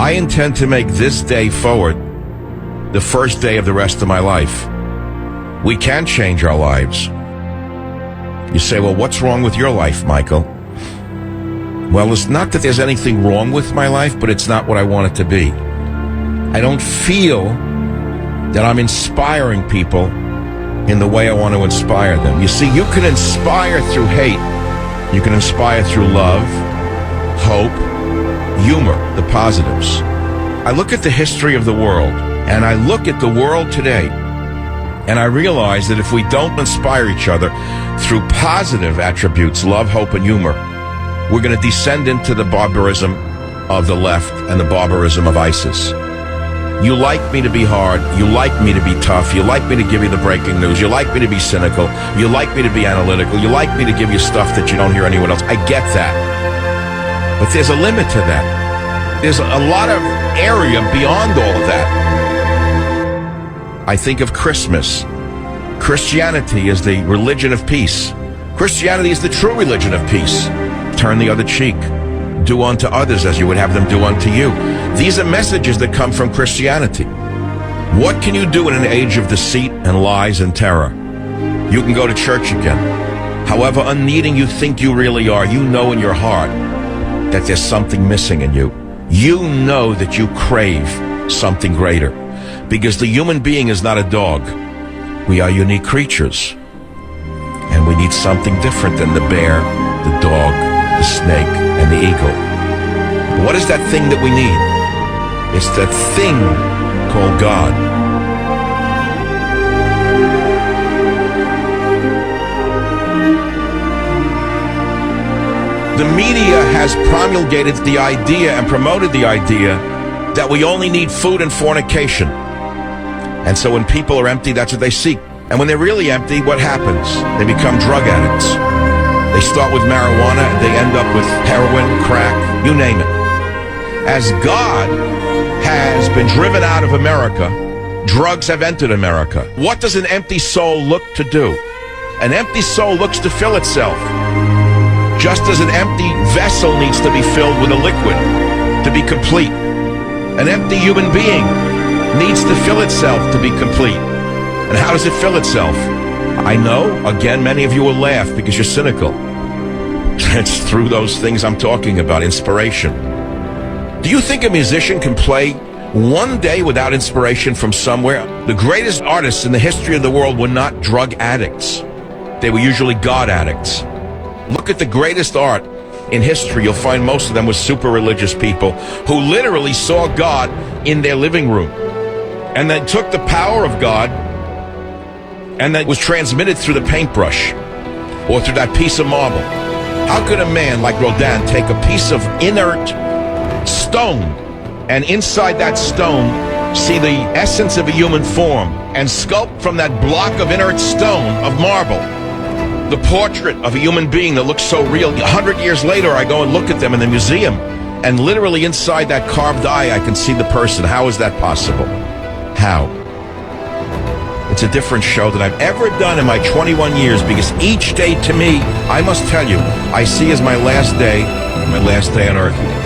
I intend to make this day forward the first day of the rest of my life. We can change our lives. You say, well, what's wrong with your life, Michael? Well, it's not that there's anything wrong with my life, but it's not what I want it to be. I don't feel that I'm inspiring people in the way I want to inspire them. You see, you can inspire through hate. You can inspire through love, hope, humor, the positives. I look at the history of the world, and I look at the world today, and I realize that if we don't inspire each other through positive attributes, love, hope, and humor, we're going to descend into the barbarism of the left and the barbarism of ISIS. You like me to be hard. You like me to be tough. You like me to give you the breaking news. You like me to be cynical. You like me to be analytical. You like me to give you stuff that you don't hear anyone else. I get that. But there's a limit to that. There's a lot of area beyond all of that. I think of Christmas. Christianity is the religion of peace. Christianity is the true religion of peace. Turn the other cheek. Do unto others as you would have them do unto you. These are messages that come from Christianity. What can you do in an age of deceit and lies and terror? You can go to church again. However unneeding you think you really are, you know in your heart that there's something missing in you. You know that you crave something greater. Because the human being is not a dog. We are unique creatures. And we need something different than the bear, the dog, the snake, and the eagle. What is that thing that we need? It's that thing called God. The media has promulgated the idea and promoted the idea that we only need food and fornication. And so when people are empty, that's what they seek. And when they're really empty, what happens? They become drug addicts. They start with marijuana, they end up with heroin, crack, you name it. As God has been driven out of America, drugs have entered America. What does an empty soul look to do? An empty soul looks to fill itself. Just as an empty vessel needs to be filled with a liquid to be complete. An empty human being needs to fill itself to be complete. And how does it fill itself? I know, again, many of you will laugh because you're cynical. It's through those things I'm talking about, inspiration. Do you think a musician can play one day without inspiration from somewhere? The greatest artists in the history of the world were not drug addicts. They were usually God addicts. Look at the greatest art in history. You'll find most of them were super religious people who literally saw God in their living room. And then took the power of God and that was transmitted through the paintbrush or through that piece of marble. How could a man like Rodin take a piece of inert stone and inside that stone see the essence of a human form and sculpt from that block of inert stone of marble the portrait of a human being that looks so real? 100 years later, I go and look at them in the museum, and literally inside that carved eye, I can see the person. How is that possible? How? It's a different show than I've ever done in my 21 years, because each day to me, I must tell you, I see as my last day on earth.